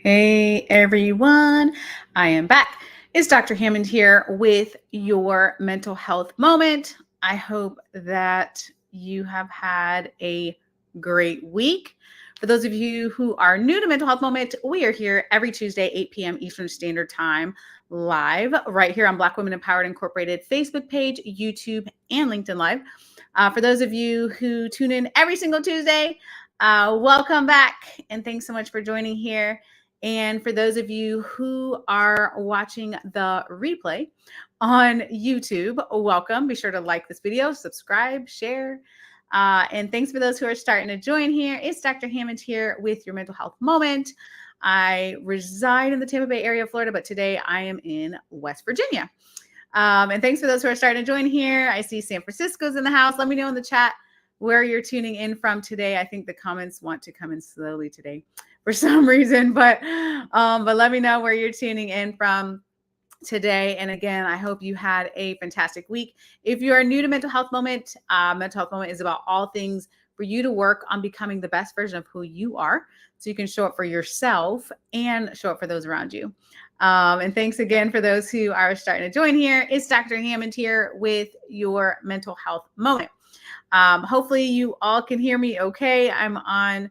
Hey everyone, I am back. It's Dr. Hammond here with your mental health moment. I hope that you have had a great week. For those of you who are new to Mental Health Moment, we are here every Tuesday, 8 p.m. Eastern Standard Time, live right here on Black Women Empowered Incorporated Facebook page, YouTube, and LinkedIn Live. For those of you who tune in every single Tuesday, welcome back and thanks so much for joining here. And for those of you who are watching the replay on YouTube, welcome. Be sure to like this video, subscribe, share. And thanks for those who are starting to join here. It's Dr. Hammond here with your mental health moment. I reside in the Tampa Bay area of Florida, but today I am in West Virginia. And thanks for those who are starting to join here. I see San Francisco's in the house. Let me know in the chat where you're tuning in from today. I think the comments want to come in slowly today for some reason, but let me know where you're tuning in from today. And again, I hope you had a fantastic week. If you are new to Mental Health Moment is about all things for you to work on becoming the best version of who you are, so you can show up for yourself and show up for those around you. And thanks again for those who are starting to join here. It's Dr. Hammond here with your mental health moment. Hopefully you all can hear me okay. I'm on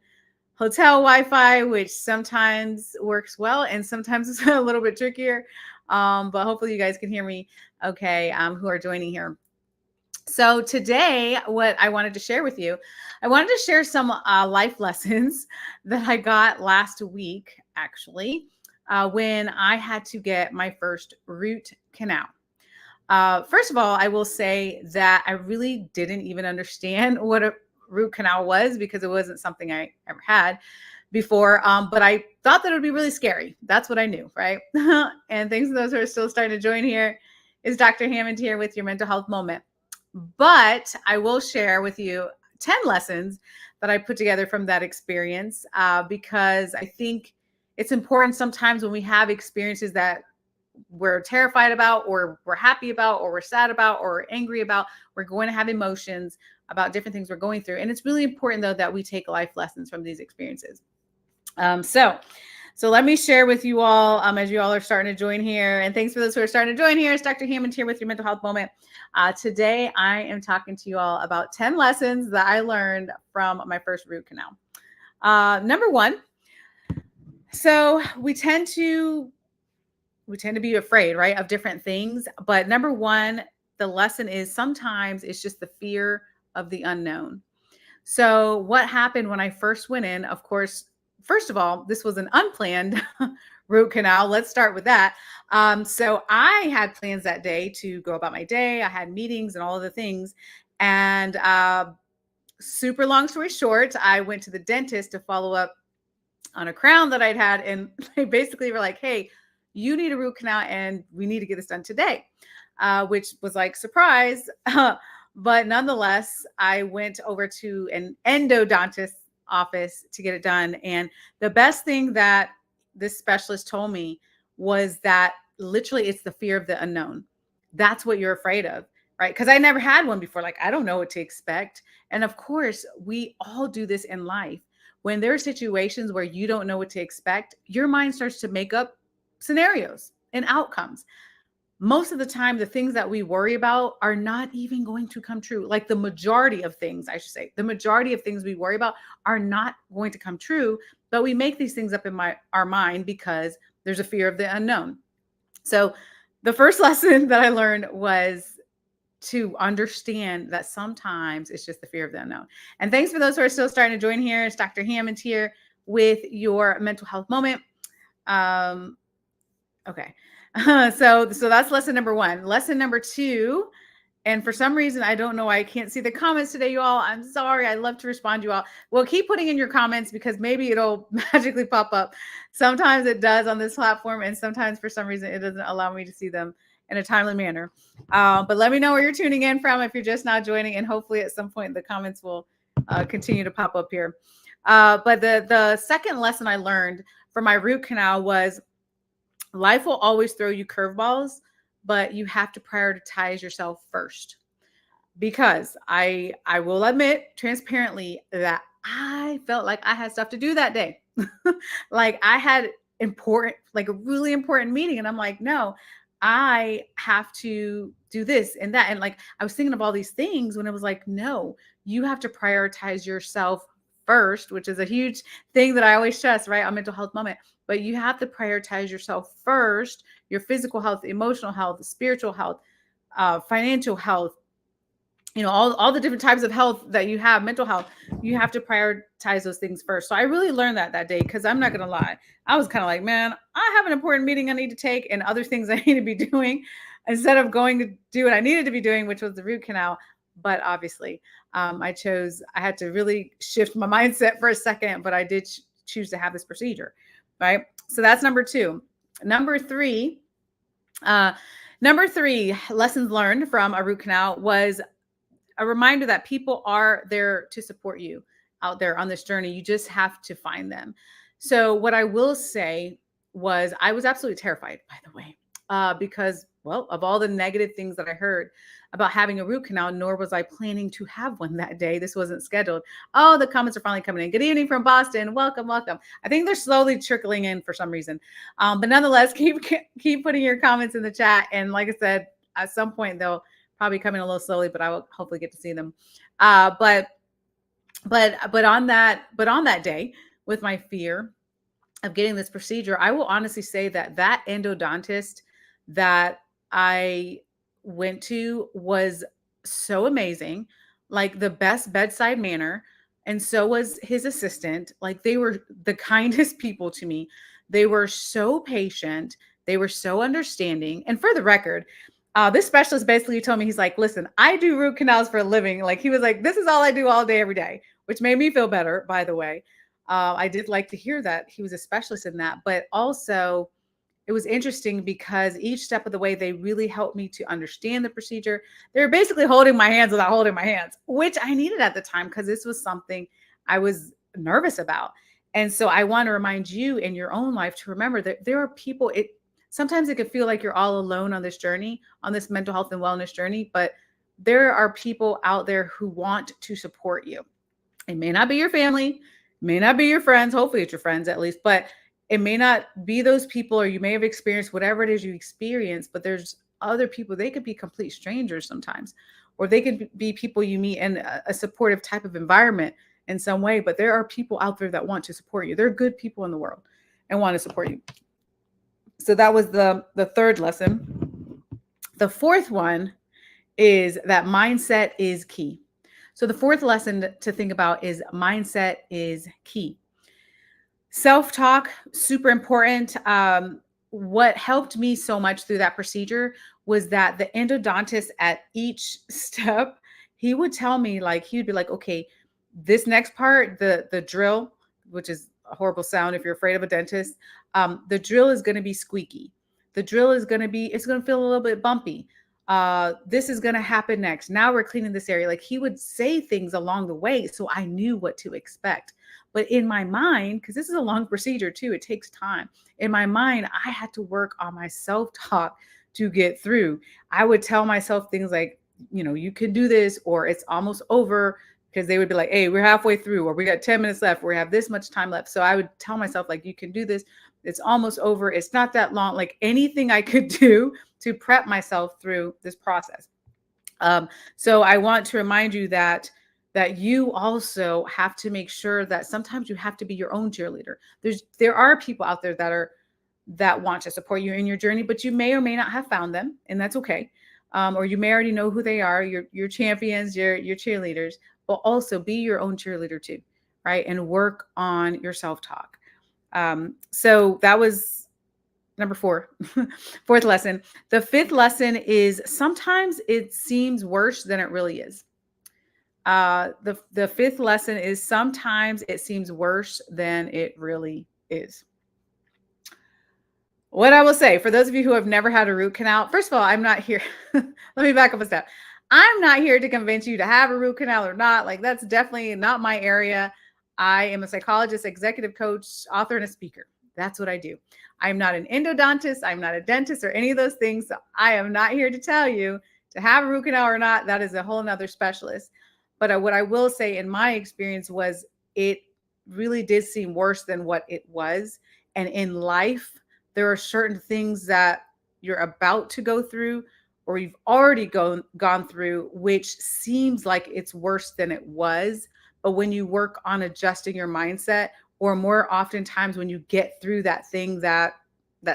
hotel Wi-Fi, which sometimes works well and sometimes it's a little bit trickier. But hopefully you guys can hear me okay, who are joining here. So today, what I wanted to share with you, I wanted to share some life lessons that I got last week, actually, when I had to get my first root canal. First of all, I will say that I really didn't even understand what a root canal was because it wasn't something I ever had before. But I thought that it would be really scary. That's what I knew, right? And thanks to those who are still starting to join here, is Dr. Hammond here with your mental health moment. But I will share with you 10 lessons that I put together from that experience because I think it's important sometimes when we have experiences that we're terrified about, or we're happy about, or we're sad about, or we're angry about. We're going to have emotions about different things we're going through. And it's really important, though, that we take life lessons from these experiences. So let me share with you all as you all are starting to join here. And thanks for those who are starting to join here. It's Dr. Hammond here with your mental health moment. Today, I am talking to you all about 10 lessons that I learned from my first root canal. Number one, so we tend to be afraid, right, of different things. But number one, the lesson is sometimes it's just the fear of the unknown. So what happened when I first went in, of course, first of all, this was an unplanned root canal. Let's start with that. So I had plans that day to go about my day. I had meetings and all of the things. And super long story short, I went to the dentist to follow up on a crown that I'd had. And they basically were like, hey, you need a root canal and we need to get this done today, which was like, surprise. But nonetheless, I went over to an endodontist office to get it done. And the best thing that this specialist told me was that literally it's the fear of the unknown. That's what you're afraid of, right? Because I never had one before. Like, I don't know what to expect. And of course, we all do this in life. When there are situations where you don't know what to expect, your mind starts to make up scenarios and outcomes. Most of the time, the things that we worry about are not even going to come true. Like the majority of things, I should say, the majority of things we worry about are not going to come true, but we make these things up in our mind because there's a fear of the unknown. So the first lesson that I learned was to understand that sometimes it's just the fear of the unknown. And thanks for those who are still starting to join here. It's Dr. Hammond here with your mental health moment. Okay. So that's lesson number one. Lesson number two, and for some reason, I don't know why I can't see the comments today, you all. I'm sorry. I'd love to respond to you all. Well, keep putting in your comments because maybe it'll magically pop up. Sometimes it does on this platform, and sometimes for some reason, it doesn't allow me to see them in a timely manner. But let me know where you're tuning in from if you're just now joining, and hopefully at some point the comments will continue to pop up here. But the second lesson I learned from my root canal was life will always throw you curveballs, but you have to prioritize yourself first. Because I will admit transparently that I felt like I had stuff to do that day. Like I had important, like a really important meeting. And I'm like, no, I have to do this and that. And like, I was thinking of all these things when it was like, no, you have to prioritize yourself first, which is a huge thing that I always stress, right? On mental health moment. But you have to prioritize yourself first, your physical health, emotional health, spiritual health, financial health, all the different types of health that you have, mental health. You have to prioritize those things first. So I really learned that day, because I'm not going to lie, I was kind of like, man, I have an important meeting I need to take and other things I need to be doing, instead of going to do what I needed to be doing, which was the root canal. But obviously, I had to really shift my mindset for a second, but I did choose to have this procedure, right? So that's number two. Number three, lessons learned from a root canal was a reminder that people are there to support you out there on this journey. You just have to find them. So what I will say was, I was absolutely terrified, by the way, because, well, of all the negative things that I heard about having a root canal, nor was I planning to have one that day. This wasn't scheduled. Oh, the comments are finally coming in. Good evening from Boston. Welcome, welcome. I think they're slowly trickling in for some reason. But nonetheless, keep putting your comments in the chat. And like I said, at some point they'll probably coming a little slowly, but I will hopefully get to see them. But on that day, with my fear of getting this procedure, I will honestly say that endodontist that I went to was so amazing, like the best bedside manner. And so was his assistant. Like, they were the kindest people to me. They were so patient. They were so understanding. And for the record, this specialist basically told me, he's like, listen, I do root canals for a living. Like, he was like, this is all I do all day, every day, which made me feel better, by the way. I did like to hear that he was a specialist in that, but also it was interesting because each step of the way, they really helped me to understand the procedure. They were basically holding my hands without holding my hands, which I needed at the time, because this was something I was nervous about. And so I want to remind you in your own life to remember that there are people, sometimes it can feel like you're all alone on this journey, on this mental health and wellness journey, but there are people out there who want to support you. It may not be your family, may not be your friends. Hopefully it's your friends at least, but it may not be those people, or you may have experienced whatever it is you experience, but there's other people. They could be complete strangers sometimes, or they could be people you meet in a supportive type of environment in some way, but there are people out there that want to support you. There are good people in the world and want to support you. So that was the third lesson. The fourth one is that mindset is key. So the fourth lesson to think about is mindset is key. Self-talk, super important. What helped me so much through that procedure was that the endodontist at each step, he would tell me, like, he would be like, okay, this next part, the drill, which is a horrible sound if you're afraid of a dentist, the drill is going to be squeaky. The drill is going to be, it's going to feel a little bit bumpy. This is going to happen next. Now we're cleaning this area. Like, he would say things along the way, so I knew what to expect. But in my mind, because this is a long procedure too, it takes time. In my mind, I had to work on my self-talk to get through. I would tell myself things like, you can do this, or it's almost over, because they would be like, hey, we're halfway through, or we got 10 minutes left, or we have this much time left. So I would tell myself, like, you can do this. It's almost over. It's not that long. Like, anything I could do to prep myself through this process. So I want to remind you that you also have to make sure that sometimes you have to be your own cheerleader. There are people out there that want to support you in your journey, but you may or may not have found them, and that's okay. Or you may already know who they are, your champions, your cheerleaders, but also be your own cheerleader too, right? And work on your self-talk. So that was number 4, fourth lesson. The fifth lesson is sometimes it seems worse than it really is. The fifth lesson is sometimes it seems worse than it really is. What I will say, for those of you who have never had a root canal, first of all, I'm not here. Let me back up a step. I'm not here to convince you to have a root canal or not. Like, that's definitely not my area. I am a psychologist, executive coach, author, and a speaker. That's what I do. I'm not an endodontist. I'm not a dentist or any of those things. So I am not here to tell you to have a root canal or not. That is a whole nother specialist. But what I will say in my experience was it really did seem worse than what it was. And in life, there are certain things that you're about to go through or you've already gone through, which seems like it's worse than it was. But when you work on adjusting your mindset, or more oftentimes when you get through that thing, that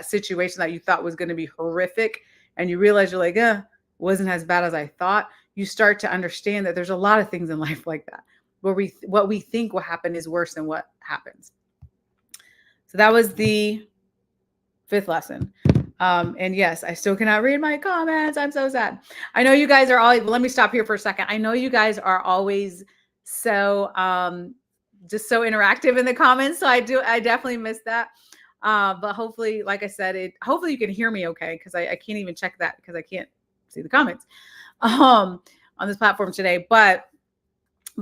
situation that you thought was going to be horrific, and you realize you're like, wasn't as bad as I thought, you start to understand that there's a lot of things in life like that, where what we think will happen is worse than what happens. So that was the 5th lesson. And yes, I still cannot read my comments. I'm so sad. I know you guys are always, let me stop here for a second. I know you guys are always so just so interactive in the comments. So I definitely miss that. But hopefully, like I said, hopefully you can hear me okay, because I can't even check that because I can't see the comments on this platform today. But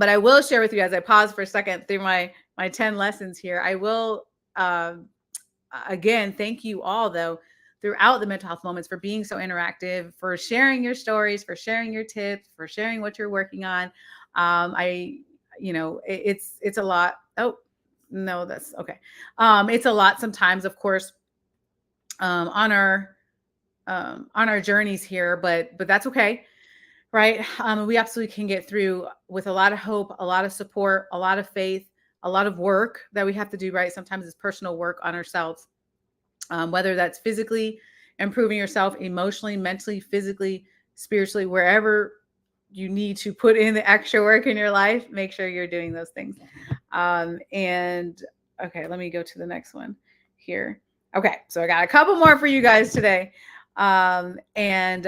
I will share with you, as I pause for a second through my 10 lessons here. I will again thank you all, though, throughout the mental health moments, for being so interactive, for sharing your stories, for sharing your tips, for sharing what you're working on. It's a lot. Oh, no, that's okay. It's a lot sometimes, of course, on our journeys here, but that's okay. Right. We absolutely can get through with a lot of hope, a lot of support, a lot of faith, a lot of work that we have to do, right? Sometimes it's personal work on ourselves, whether that's physically improving yourself, emotionally, mentally, physically, spiritually, wherever you need to put in the extra work in your life, make sure you're doing those things. And okay, let me go to the next one here. Okay, so I got a couple more for you guys today. And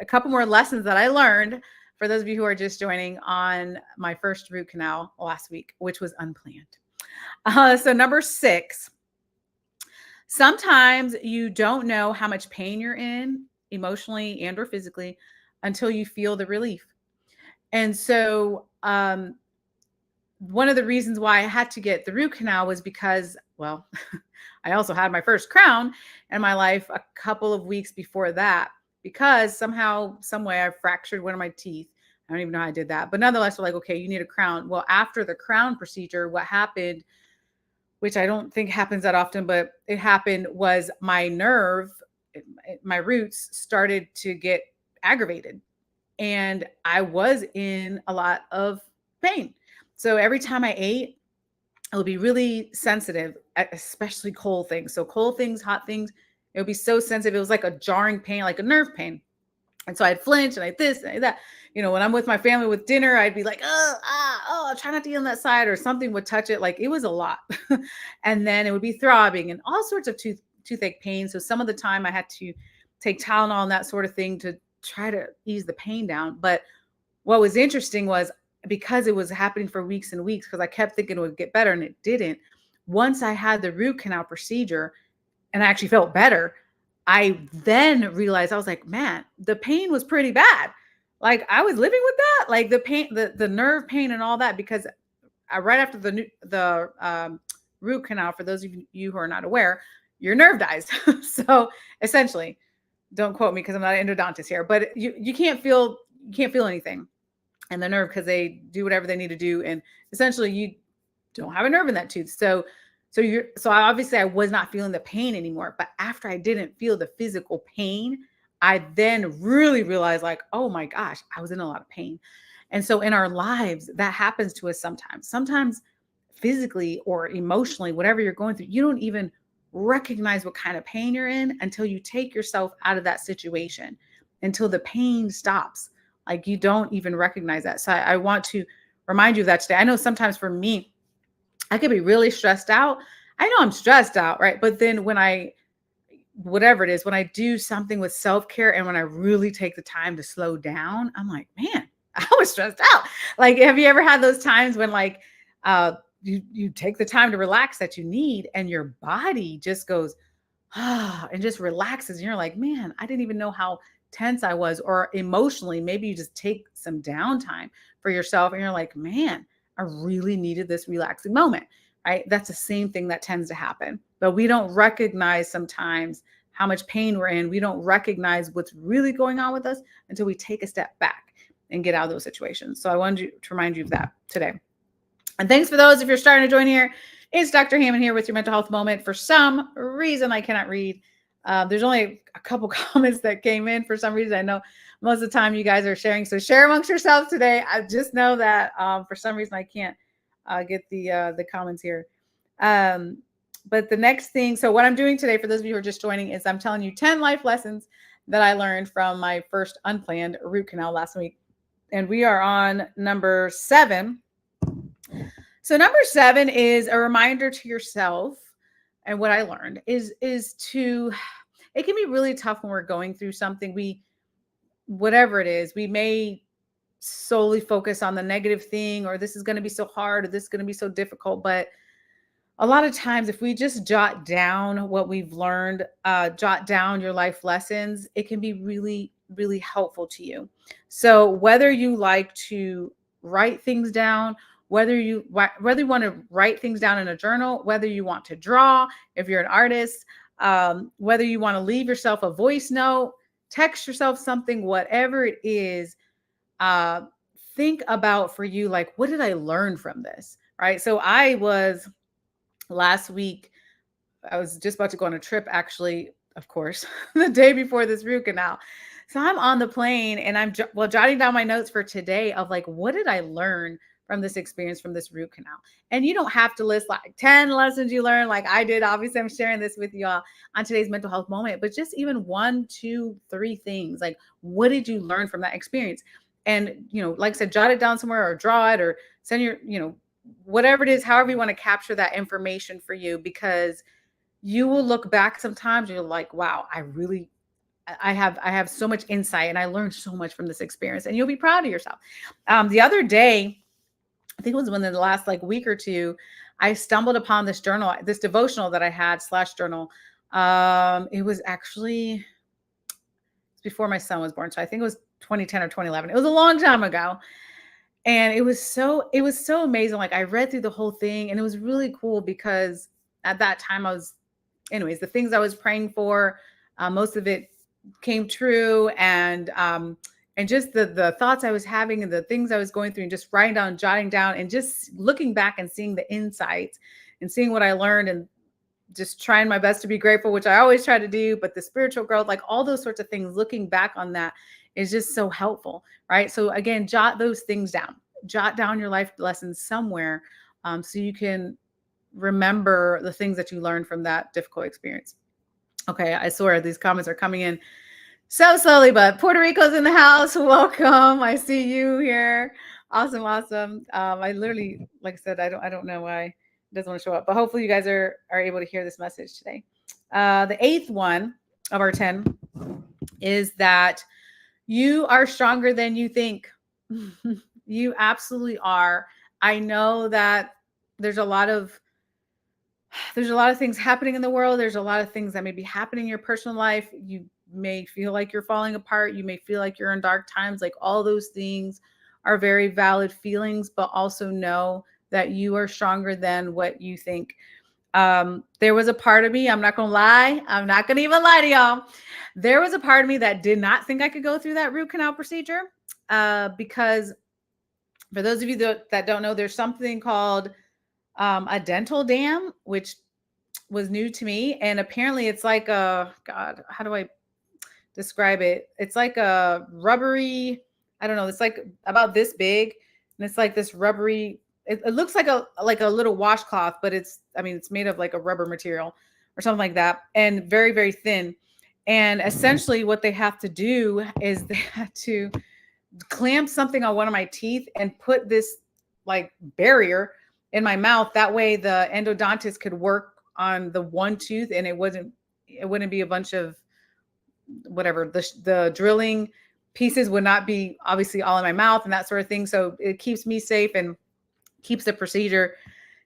a couple more lessons that I learned for those of you who are just joining on my first root canal last week, which was unplanned. So number 6, sometimes you don't know how much pain you're in emotionally and or physically until you feel the relief. And so one of the reasons why I had to get the root canal was because, well, I also had my first crown in my life a couple of weeks before that, because somehow, some way I fractured one of my teeth. I don't even know how I did that. But nonetheless, we're like, okay, you need a crown. Well, after the crown procedure, what happened, which I don't think happens that often, but it happened, was my nerve, my roots started to get aggravated. And I was in a lot of pain. So every time I ate, it would be really sensitive, especially cold things. So cold things, hot things, it would be so sensitive. It was like a jarring pain, like a nerve pain. And so I'd flinch and I'd this and I'd that. When I'm with my family with dinner, I'd be like, try not to eat on that side, or something would touch it. Like, it was a lot. And then it would be throbbing and all sorts of toothache pain. So some of the time I had to take Tylenol and that sort of thing to try to ease the pain down. But what was interesting was, because it was happening for weeks and weeks, because I kept thinking it would get better and it didn't. Once I had the root canal procedure and I actually felt better, I then realized, I was like, man, the pain was pretty bad. Like, I was living with that, like the pain, the nerve pain and all that, because right after the root canal, for those of you who are not aware, your nerve dies. So essentially, don't quote me because I'm not an endodontist here, but you can't feel anything. And the nerve, because they do whatever they need to do, and essentially you don't have a nerve in that tooth. So obviously I was not feeling the pain anymore. But after I didn't feel the physical pain, I then really realized, like, oh my gosh, I was in a lot of pain. And so in our lives, that happens to us sometimes physically or emotionally, whatever you're going through, you don't even recognize what kind of pain you're in until you take yourself out of that situation, until the pain stops. Like, you don't even recognize that. So I want to remind you of that today. I know sometimes for me, I could be really stressed out. I know I'm stressed out, right? But then whatever it is, when I do something with self-care and when I really take the time to slow down, I'm like, man, I was stressed out. Like, have you ever had those times when, like, you take the time to relax that you need, and your body just goes, and just relaxes. And you're like, man, I didn't even know how tense I was. Or emotionally, maybe you just take some downtime for yourself and you're like, man, I really needed this relaxing moment, right? That's the same thing that tends to happen. But we don't recognize sometimes how much pain we're in. We don't recognize what's really going on with us until we take a step back and get out of those situations. So I wanted to remind you of that today. And thanks for those, if you're starting to join here, It's Dr. Hammond here with your mental health moment. For some reason, I cannot read. There's only a couple comments that came in for some reason. I know most of the time you guys are sharing, so share amongst yourselves today. I just know that for some reason I can't get the comments here. But the next thing, so what I'm doing today for those of you who are just joining is I'm telling you 10 life lessons that I learned from my first unplanned root canal last week. And we are on number 7. So number 7 is a reminder to yourself, and what I learned is to, it can be really tough when we're going through something. Whatever it is, we may solely focus on the negative thing, or this is going to be so hard, or this is going to be so difficult. But a lot of times, if we just jot down what we've learned, jot down your life lessons, it can be really, really helpful to you. So whether you like to write things down, whether you want to write things down in a journal, whether you want to draw, if you're an artist, whether you want to leave yourself a voice note, text yourself something, whatever it is, think about for you, like, what did I learn from this? Right. So last week, I was just about to go on a trip, actually, of course, the day before this root canal. So I'm on the plane and I'm jotting down my notes for today of like, what did I learn from this experience, from this root canal? And you don't have to list like 10 lessons you learned like I did. Obviously, I'm sharing this with you all on today's mental health moment, but just even 1, 2, 3 things. Like, what did you learn from that experience? And, like I said, jot it down somewhere or draw it or send your, whatever it is, however you want to capture that information for you, because you will look back sometimes and you're like, wow, I have so much insight and I learned so much from this experience, and you'll be proud of yourself. The other day, I think it was within the last like week or two, I stumbled upon this devotional that I had / journal. It was actually before my son was born. So I think it was 2010 or 2011. It was a long time ago. And it was so amazing. Like, I read through the whole thing, and it was really cool because at that time anyways, the things I was praying for, most of it came true. And just the thoughts I was having and the things I was going through, and just writing down, jotting down, and just looking back and seeing the insights and seeing what I learned, and just trying my best to be grateful, which I always try to do. But the spiritual growth, like all those sorts of things, looking back on that is just so helpful, right? So again, jot those things down. Jot down your life lessons somewhere, so you can remember the things that you learned from that difficult experience. Okay, I swear these comments are coming in so slowly, but Puerto Rico's in the house. Welcome. I see you here. Awesome. I literally, like I said, I don't know why it doesn't want to show up, but hopefully you guys are able to hear this message today. The 8th one of our 10 is that you are stronger than you think. You absolutely are. I know that there's a lot of things happening in the world. There's a lot of things that may be happening in your personal life. You may feel like you're falling apart. You may feel like you're in dark times. Like, all those things are very valid feelings, but also know that you are stronger than what you think. There was a part of me, I'm not going to lie. I'm not going to even lie to y'all. There was a part of me that did not think I could go through that root canal procedure, because for those of you that don't know, there's something called a dental dam, which was new to me. And apparently it's like how do I describe it? It's like a rubbery, I don't know, it's like about this big, and it's like this rubbery, it looks like a little washcloth, but it's made of like a rubber material or something like that, and very, very thin. And essentially what they have to do is they have to clamp something on one of my teeth and put this like barrier in my mouth. That way the endodontist could work on the one tooth, and it wouldn't be a bunch of whatever, the drilling pieces would not be obviously all in my mouth and that sort of thing. So it keeps me safe and keeps the procedure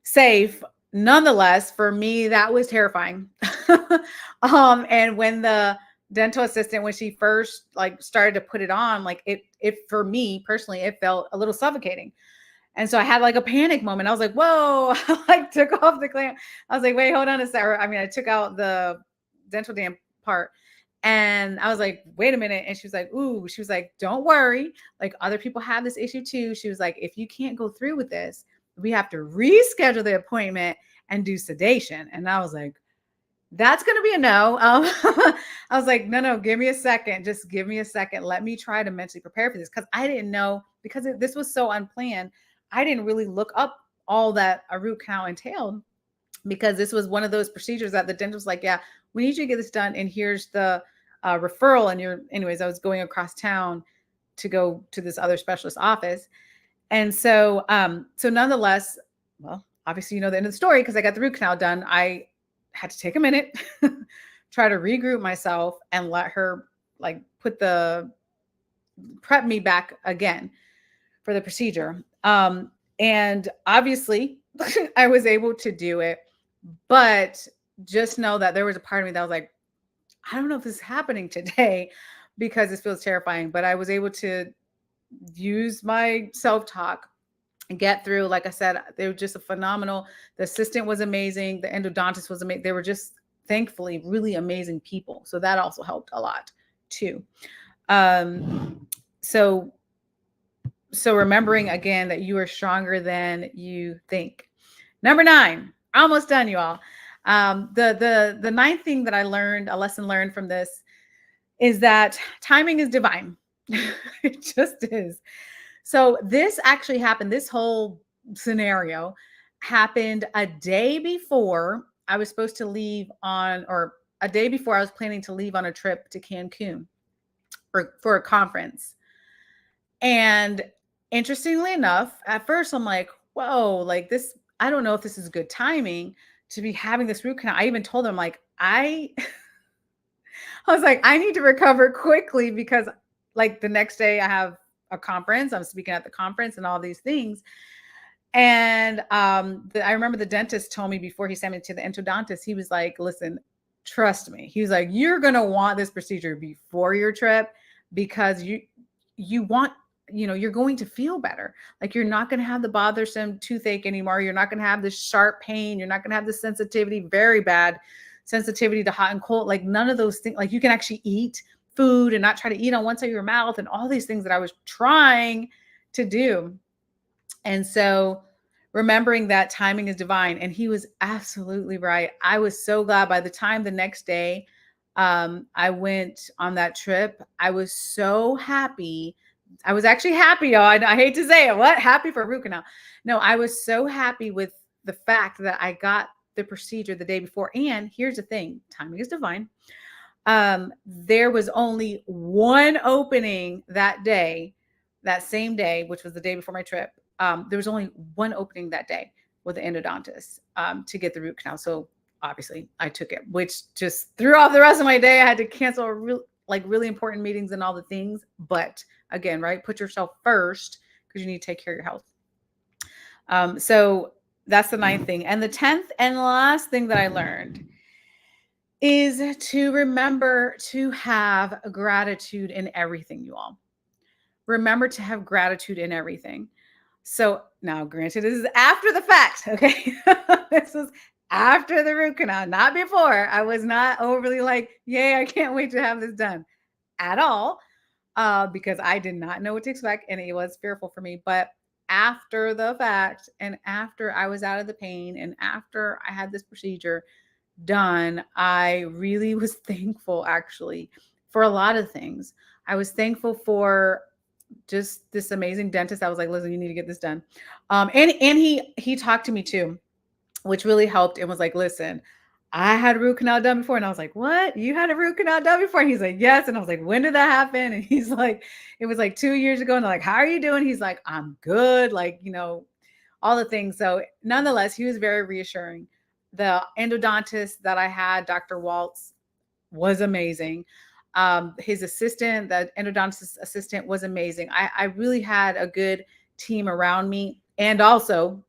safe. Nonetheless, for me, that was terrifying. And when the dental assistant, when she first like started to put it on, like it for me personally, it felt a little suffocating. And so I had like a panic moment. I was like, whoa, I like took off the clamp. I was like, wait, hold on a second. I took out the dental dam part, and I was like, wait a minute. And she was like, ooh, she was like, don't worry. Like, other people have this issue too. She was like, if you can't go through with this, we have to reschedule the appointment, and do sedation. And I was like, that's going to be a no. I was like, no, give me a second. Just give me a second. Let me try to mentally prepare for this, because I didn't know, because this was so unplanned. I didn't really look up all that a root canal entailed, because this was one of those procedures that the dentist was like, yeah, we need you to get this done. And here's the referral. And anyways, I was going across town to go to this other specialist office. And so nonetheless, well, obviously, the end of the story, because I got the root canal done. I had to take a minute, try to regroup myself, and let her like prep me back again for the procedure. And obviously I was able to do it, but just know that there was a part of me that was like, I don't know if this is happening today, because this feels terrifying. But I was able to use my self-talk and get through. Like I said, they were just the assistant was amazing. The endodontist was amazing. They were just, thankfully, really amazing people. So that also helped a lot too. So remembering again that you are stronger than you think. Number 9, almost done, you all. The ninth thing that I learned, a lesson learned from this, is that timing is divine. It just is. So this actually happened. This whole scenario happened a day before I was supposed to leave or a day before I was planning to leave on a trip to Cancun for a conference. And interestingly enough, at first I'm like, whoa, like this, I don't know if this is good timing to be having this root canal. I even told them, like, I was like, I need to recover quickly, because like the next day I have a conference. I'm speaking at the conference and all these things. And I remember the dentist told me before he sent me to the endodontist, he was like, listen, trust me. He was like, you're going to want this procedure before your trip, because you want, you're going to feel better. Like, you're not going to have the bothersome toothache anymore. You're not going to have this sharp pain. You're not going to have the sensitivity, very bad sensitivity to hot and cold. Like, none of those things. Like, you can actually eat food and not try to eat on one side of your mouth, and all these things that I was trying to do. And so remembering that timing is divine. And he was absolutely right. I was so glad. By the time the next day I went on that trip, I was so happy. I was actually happy, y'all. I hate to say it. What? Happy for root canal? No, I was so happy with the fact that I got the procedure the day before. And here's the thing, timing is divine. There was only one opening that day, that same day, which was the day before my trip. There was only one opening that day with the endodontist to get the root canal. So obviously I took it, which just threw off the rest of my day. I had to cancel really important meetings and all the things. But again, right, put yourself first, because you need to take care of your health. So that's the 9th thing. And the 10th and last thing that I learned is to remember to have gratitude in everything, you all. Remember to have gratitude in everything. So now, granted, this is after the fact, okay? This was after the root canal, not before. I was not overly like, yay, I can't wait to have this done at all, because I did not know what to expect, and it was fearful for me. But after the fact, and after I was out of the pain, and after I had this procedure done, I really was thankful, actually, for a lot of things. I was thankful for just this amazing dentist. I was like, listen, you need to get this done. And he talked to me too, which really helped, and was like, listen, I had a root canal done before. And I was like, what? You had a root canal done before? And he's like, yes. And I was like, when did that happen? And he's like, it was like 2 years ago. And I'm like, how are you doing? He's like, I'm good. Like, all the things. So nonetheless, he was very reassuring. The endodontist that I had, Dr. Waltz, was amazing. His assistant, the endodontist assistant, was amazing. I really had a good team around me. And also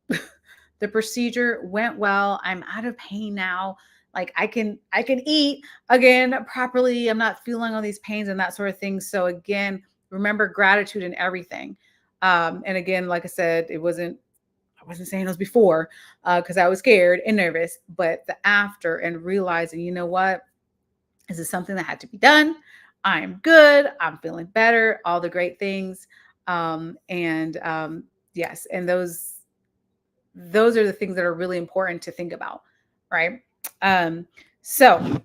the procedure went well. I'm out of pain now. Like, I can eat again properly. I'm not feeling all these pains and that sort of thing. So again, remember gratitude in everything. And again, like I said, I wasn't saying those before because I was scared and nervous, but the after, and realizing, you know what? This is something that had to be done. I'm good. I'm feeling better. All the great things. Yes. And those those are the things that are really important to think about, right? So I'm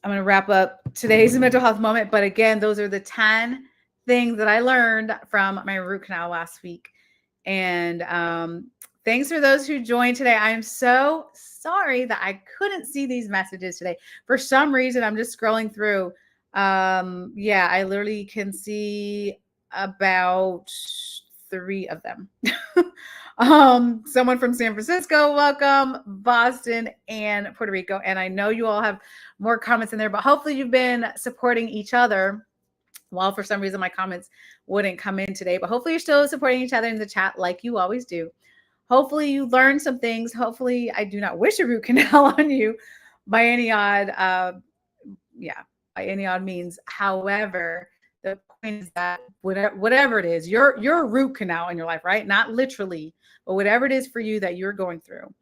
going to wrap up today's mental health moment. But again, those are the 10 things that I learned from my root canal last week. And thanks for those who joined today. I'm so sorry that I couldn't see these messages today. For some reason, I'm just scrolling through. Yeah, I literally can see about 3 of them. Someone from San Francisco, welcome, Boston, and Puerto Rico. And I know you all have more comments in there, but hopefully you've been supporting each other. Well, for some reason my comments wouldn't come in today, but hopefully you're still supporting each other in the chat like you always do. Hopefully you learned some things. Hopefully I do not wish a root canal on you by any odd, by any odd means. However, the point is that whatever it is, your root canal in your life, right? Not literally, but whatever it is for you that you're going through,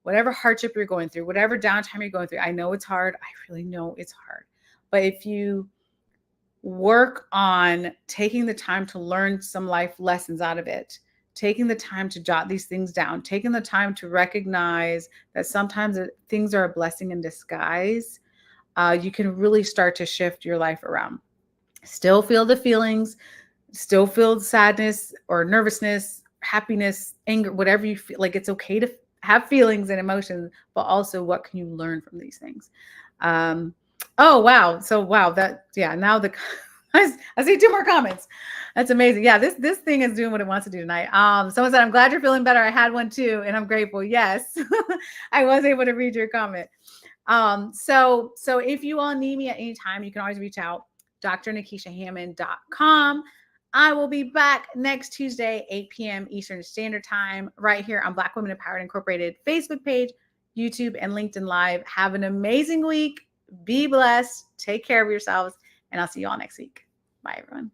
whatever hardship you're going through, whatever downtime you're going through. I know it's hard. I really know it's hard. But if you work on taking the time to learn some life lessons out of it, taking the time to jot these things down, taking the time to recognize that sometimes things are a blessing in disguise, you can really start to shift your life around. Still feel the feelings, still feel sadness or nervousness, happiness, anger, whatever you feel. Like, it's okay to have feelings and emotions, but also what can you learn from these things? Oh, wow. So, wow, now I see 2 more comments. That's amazing. Yeah, this thing is doing what it wants to do tonight. Someone said, I'm glad you're feeling better. I had one too, and I'm grateful. Yes, I was able to read your comment. So if you all need me at any time, you can always reach out, drnikishahammond.com. I will be back next Tuesday, 8 p.m. Eastern Standard Time, right here on Black Women Empowered Incorporated Facebook page, YouTube, and LinkedIn Live. Have an amazing week. Be blessed. Take care of yourselves, and I'll see you all next week. Bye, everyone.